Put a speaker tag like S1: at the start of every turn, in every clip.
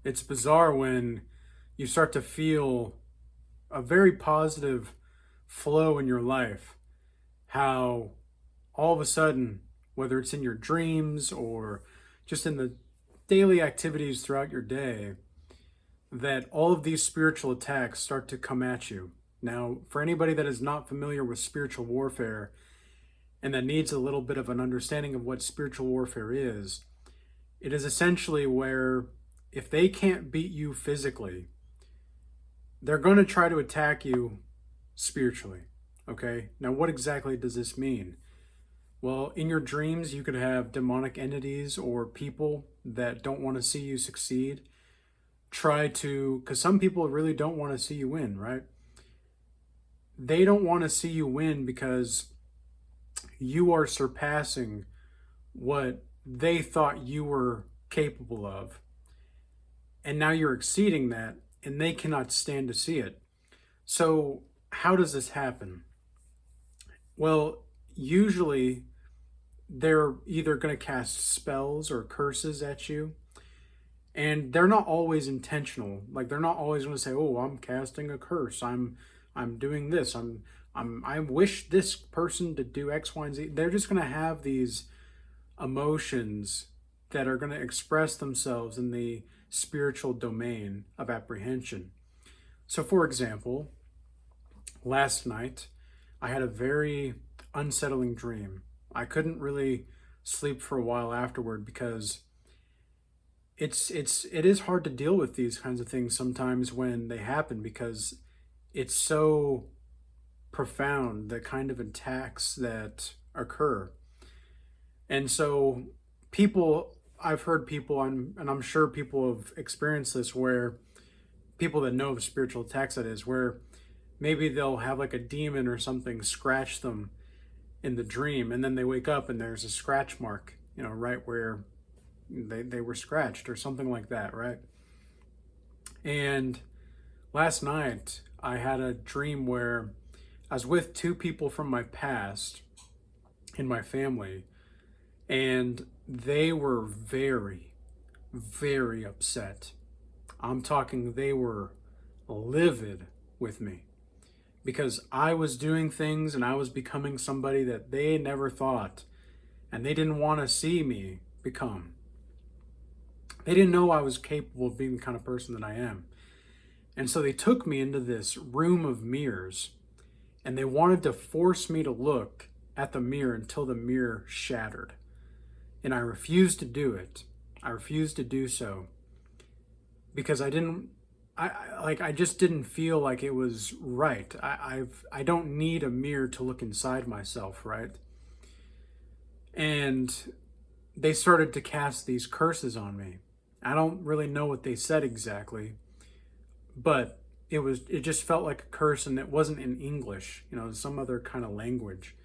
S1: It's bizarre when you start to feel a very positive flow in your life, how all of a sudden, whether it's in your dreams or just in the daily activities throughout your day, that all of these spiritual attacks start to come at you. Now, for anybody that is not familiar with spiritual warfare and that needs a little bit of an understanding of what spiritual warfare is, it is essentially where if they can't beat you physically, they're going to try to attack you spiritually. Okay? Now, what exactly does this mean? Well, in your dreams, you could have demonic entities or people that don't want to see you succeed try to, because some people really don't want to see you win, right? They don't want to see you win because you are surpassing what they thought you were capable of. And now you're exceeding that, and they cannot stand to see it. So, how does this happen? Well, usually they're either going to cast spells or curses at you, and they're not always intentional. Like they're not always going to say, "Oh, I'm casting a curse. I'm doing this. I wish this person to do X, Y, and Z." They're just going to have these emotions that are going to express themselves in the spiritual domain of apprehension. So, for example, last night I had a very unsettling dream. I couldn't really sleep for a while afterward because it is hard to deal with these kinds of things sometimes when they happen, because it's so profound, the kind of attacks that occur. And so I've heard people, and I'm sure people have experienced this, where people that know of spiritual attacks, that is, where maybe they'll have like a demon or something scratch them in the dream, and then they wake up and there's a scratch mark, right where they were scratched or something like that, right? And last night I had a dream where I was with two people from my past in my family, and they were very, very upset. I'm talking, they were livid with me because I was doing things and I was becoming somebody that they never thought and they didn't want to see me become. They didn't know I was capable of being the kind of person that I am. And so they took me into this room of mirrors and they wanted to force me to look at the mirror until the mirror shattered. And I refused to do it. I refused to do so because I just didn't feel like it was right. I don't need a mirror to look inside myself, right? And they started to cast these curses on me. I don't really know what they said exactly, but it just felt like a curse, and it wasn't in English, some other kind of language.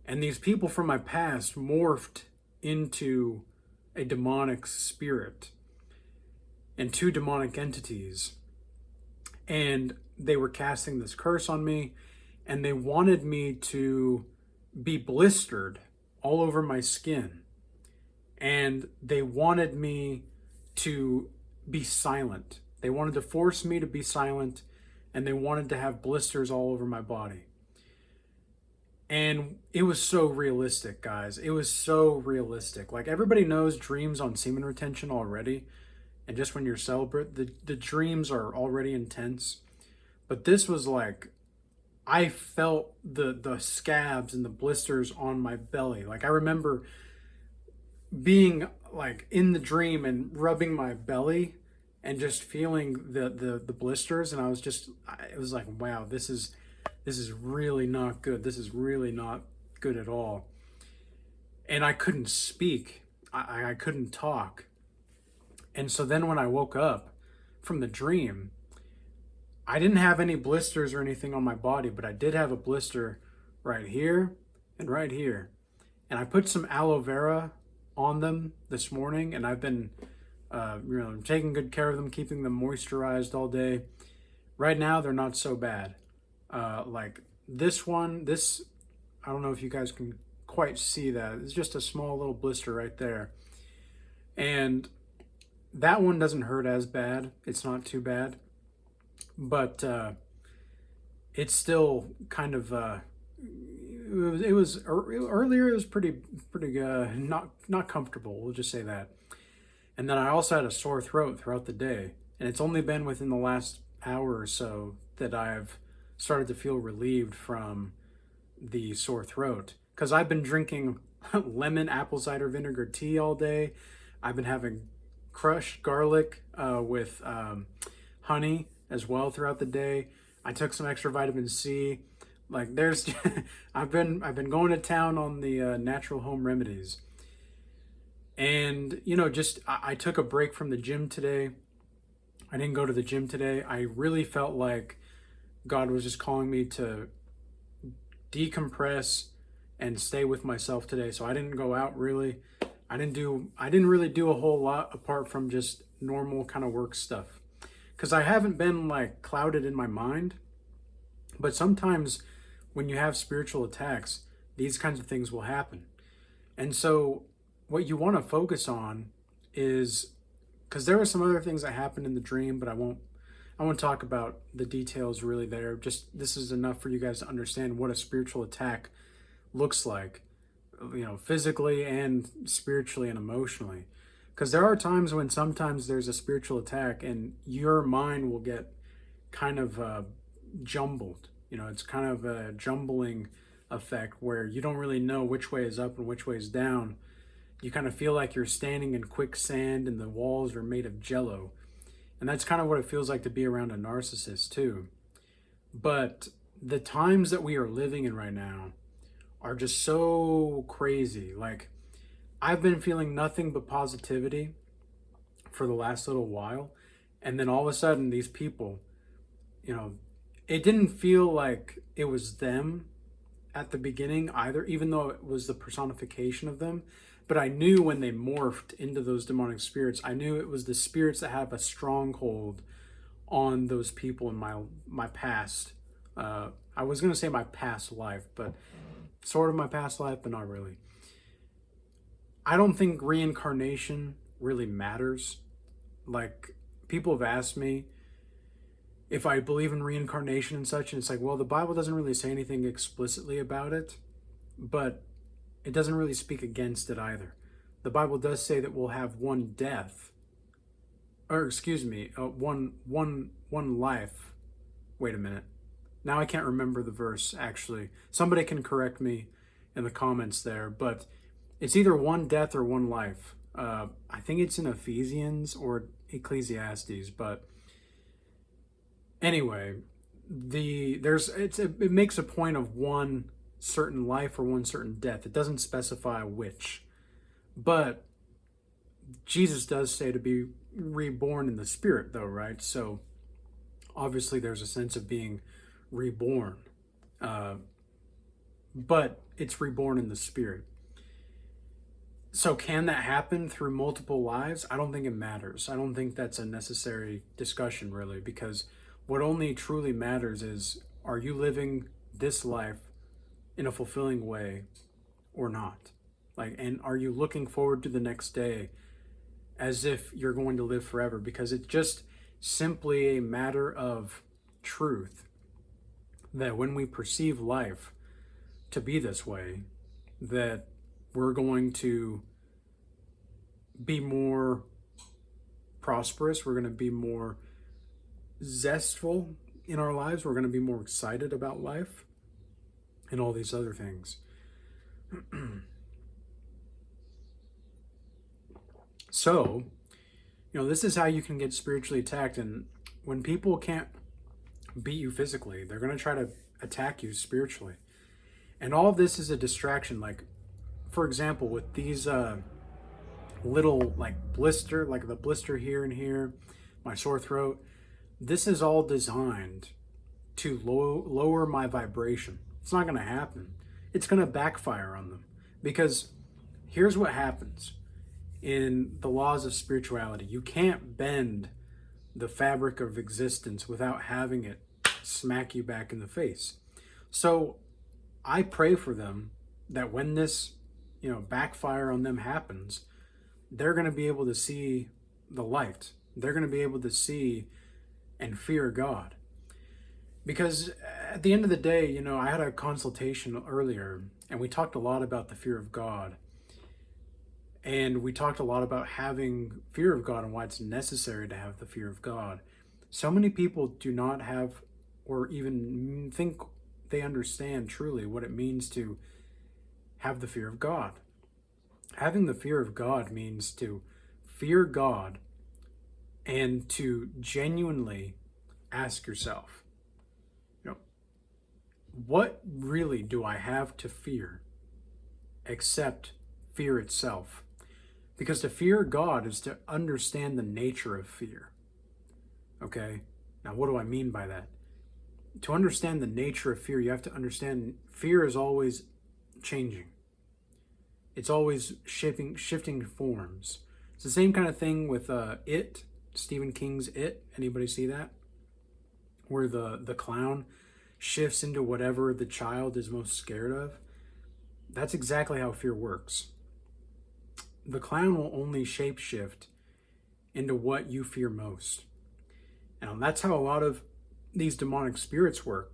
S1: And these people from my past morphed into a demonic spirit and two demonic entities. And they were casting this curse on me, and they wanted me to be blistered all over my skin. And they wanted me to be silent. They wanted to force me to be silent, and they wanted to have blisters all over my body. And it was so realistic, guys. It was so realistic. Like, everybody knows dreams on semen retention already. And just when you're celibate, the dreams are already intense. But this was like, I felt the scabs and the blisters on my belly. Like, I remember being like in the dream and rubbing my belly and just feeling the blisters. And it was like, wow, this is really not good. This is really not good at all. And I couldn't speak. I couldn't talk. And so then when I woke up from the dream, I didn't have any blisters or anything on my body, but I did have a blister right here and right here. And I put some aloe vera on them this morning, and I've been taking good care of them, keeping them moisturized all day. Right now, they're not so bad. Like this one, I don't know if you guys can quite see that. It's just a small little blister right there. And that one doesn't hurt as bad. It's not too bad, but it's still kind of earlier. It was pretty not comfortable. We'll just say that. And then I also had a sore throat throughout the day, and it's only been within the last hour or so that I've started to feel relieved from the sore throat, because I've been drinking lemon apple cider vinegar tea all day. I've been having crushed garlic with honey as well throughout the day. I took some extra vitamin C. Like there's, I've been going to town on the natural home remedies, and just I took a break from the gym today. I didn't go to the gym today. I really felt like God was just calling me to decompress and stay with myself today. So I didn't go out really. I didn't really do a whole lot apart from just normal kind of work stuff. Cuz I haven't been like clouded in my mind, but sometimes when you have spiritual attacks, these kinds of things will happen. And so what you want to focus on is, cuz there were some other things that happened in the dream, but I won't talk about the details really there. Just this is enough for you guys to understand what a spiritual attack looks like, physically and spiritually and emotionally. Because there are times when sometimes there's a spiritual attack and your mind will get kind of jumbled. It's kind of a jumbling effect where you don't really know which way is up and which way is down. You kind of feel like you're standing in quicksand and the walls are made of jello. And that's kind of what it feels like to be around a narcissist too. But the times that we are living in right now are just so crazy. Like, I've been feeling nothing but positivity for the last little while. And then all of a sudden, these people, it didn't feel like it was them at the beginning either, even though it was the personification of them. But I knew when they morphed into those demonic spirits, I knew it was the spirits that have a stronghold on those people in my past. I was going to say my past life, but sort of my past life, but not really. I don't think reincarnation really matters. Like, people have asked me if I believe in reincarnation and such, and it's like, well, the Bible doesn't really say anything explicitly about it, but it doesn't really speak against it either. The Bible does say that we'll have one death, or excuse me, one life. Wait a minute. Now I can't remember the verse, actually. Somebody can correct me in the comments there, but it's either one death or one life. I think it's in Ephesians or Ecclesiastes, but anyway, it makes a point of one certain life or one certain death. It doesn't specify which. But Jesus does say to be reborn in the spirit though, right? So obviously there's a sense of being reborn. But it's reborn in the spirit. So can that happen through multiple lives? I don't think it matters. I don't think that's a necessary discussion really, because what only truly matters is, are you living this life in a fulfilling way or not? Like, and are you looking forward to the next day as if you're going to live forever? Because it's just simply a matter of truth that when we perceive life to be this way, that we're going to be more prosperous, we're going to be more zestful in our lives, we're going to be more excited about life, and all these other things. So, this is how you can get spiritually attacked. And when people can't beat you physically, they're going to try to attack you spiritually. And all of this is a distraction. Like, for example, with these little like blister, like the blister here and here, my sore throat, this is all designed to lower my vibration. It's not going to happen. It's going to backfire on them, because here's what happens in the laws of spirituality. You can't bend the fabric of existence without having it smack you back in the face. So I pray for them that when this, backfire on them happens, they're going to be able to see the light. They're going to be able to see and fear God. Because at the end of the day, I had a consultation earlier and we talked a lot about the fear of God. And we talked a lot about having fear of God and why it's necessary to have the fear of God. So many people do not have or even think they understand truly what it means to have the fear of God. Having the fear of God means to fear God and to genuinely ask yourself, what really do I have to fear except fear itself? Because to fear God is to understand the nature of fear. Okay? Now, what do I mean by that? To understand the nature of fear, you have to understand fear is always changing. It's always shifting forms. It's the same kind of thing with It, Stephen King's It. Anybody see that? Where the clown shifts into whatever the child is most scared of. That's exactly how fear works. The clown will only shapeshift into what you fear most. And that's how a lot of these demonic spirits work.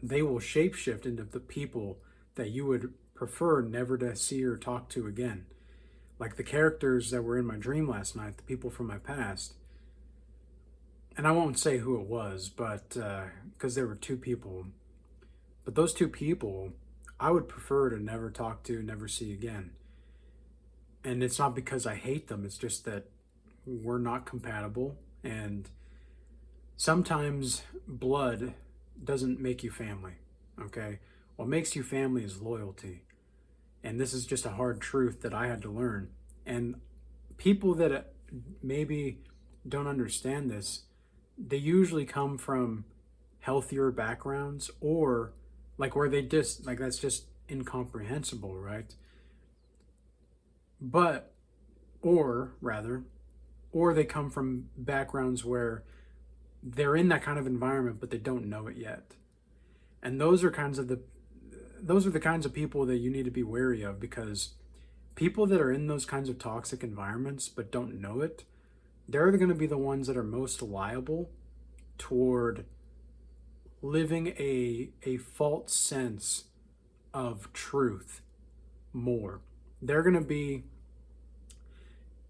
S1: They will shapeshift into the people that you would prefer never to see or talk to again. Like the characters that were in my dream last night, the people from my past. And I won't say who it was, but because there were two people. But those two people, I would prefer to never talk to, never see again. And it's not because I hate them, it's just that we're not compatible. And sometimes blood doesn't make you family, okay? What makes you family is loyalty. And this is just a hard truth that I had to learn. And people that maybe don't understand this, they usually come from healthier backgrounds, or like where they just, like that's just incomprehensible, right? But, or they come from backgrounds where they're in that kind of environment, but they don't know it yet. And those are the kinds of people that you need to be wary of, because people that are in those kinds of toxic environments but don't know it, they're going to be the ones that are most liable toward living a false sense of truth more. They're going to be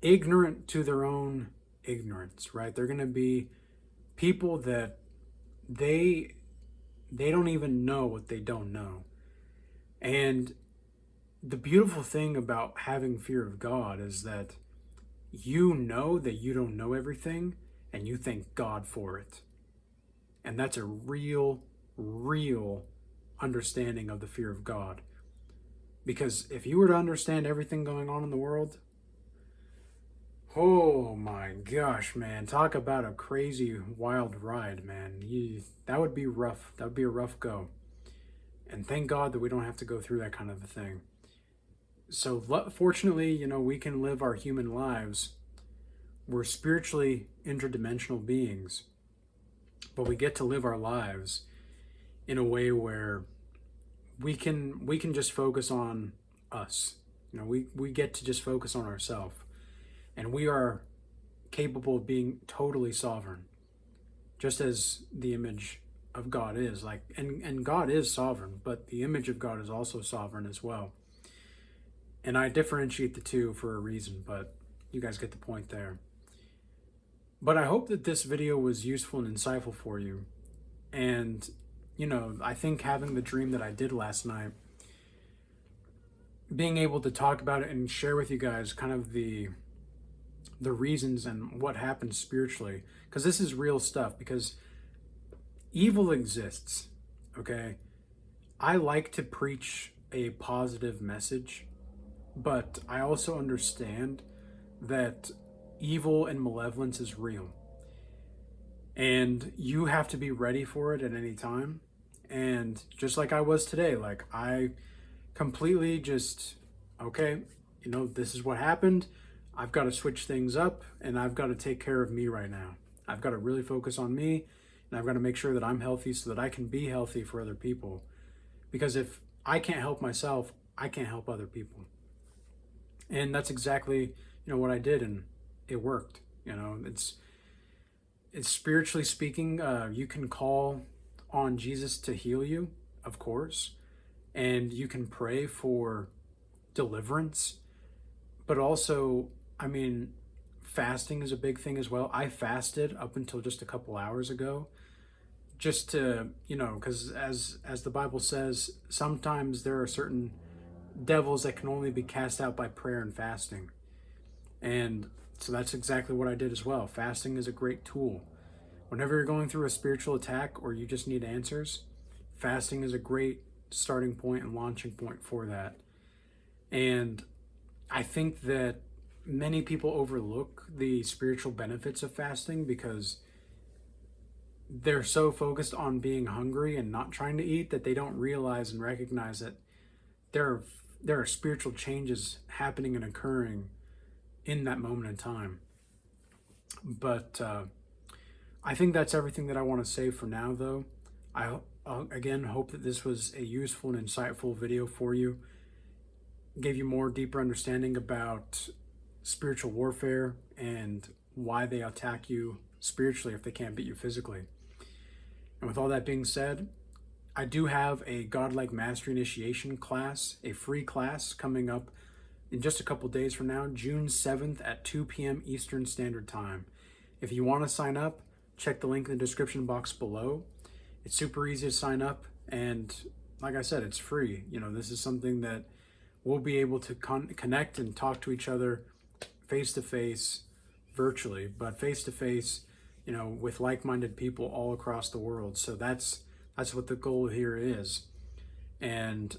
S1: ignorant to their own ignorance, right? They're going to be people that they don't even know what they don't know. And the beautiful thing about having fear of God is that you know that you don't know everything, and you thank God for it. And that's a real understanding of the fear of God. Because if you were to understand everything going on in the world, oh my gosh, man, talk about a crazy wild ride, man. That would be rough. That would be a rough go. And thank God that we don't have to go through that kind of a thing. So fortunately, we can live our human lives. We're spiritually interdimensional beings, but we get to live our lives in a way where we can just focus on us. We get to just focus on ourselves, and we are capable of being totally sovereign, just as the image of God is. And God is sovereign, but the image of God is also sovereign as well. And I differentiate the two for a reason, but you guys get the point there. But I hope that this video was useful and insightful for you. And, I think having the dream that I did last night, being able to talk about it and share with you guys kind of the reasons and what happened spiritually, because this is real stuff, because evil exists, okay? I like to preach a positive message, but I also understand that evil and malevolence is real. And you have to be ready for it at any time. And just like I was today, like I completely just, okay, this is what happened. I've got to switch things up, and I've got to take care of me right now. I've got to really focus on me, and I've got to make sure that I'm healthy so that I can be healthy for other people. Because if I can't help myself, I can't help other people. And that's exactly, what I did. And it worked. You know, it's spiritually speaking, you can call on Jesus to heal you, of course, and you can pray for deliverance, but also, I mean, fasting is a big thing as well. I fasted up until just a couple hours ago, just to, you know, because as the Bible says, sometimes there are certain devils that can only be cast out by prayer and fasting. And so that's exactly what I did as well. Fasting is a great tool. Whenever you're going through a spiritual attack or you just need answers, fasting is a great starting point and launching point for that. And I think that many people overlook the spiritual benefits of fasting because they're so focused on being hungry and not trying to eat that they don't realize and recognize that there are, there are spiritual changes happening and occurring in that moment in time. But I think that's everything that I want to say for now, though. I again hope that this was a useful and insightful video for you. Gave you more deeper understanding about spiritual warfare and why they attack you spiritually if they can't beat you physically. And with all that being said, I do have a Godlike Mastery Initiation class, a free class coming up in just a couple days from now, June 7th at 2 p.m. Eastern Standard Time. If you want to sign up, check the link in the description box below. It's super easy to sign up, and like I said, it's free. You know, this is something that we'll be able to connect and talk to each other face to face, virtually, but face to face, you know, with like-minded people all across the world. So that's what the goal here is. And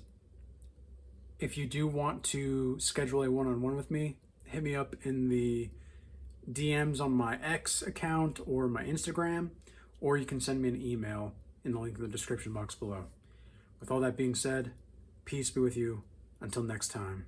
S1: if you do want to schedule a one-on-one with me, hit me up in the DMs on my X account or my Instagram, or you can send me an email in the link in the description box below. With all that being said, peace be with you. Until next time.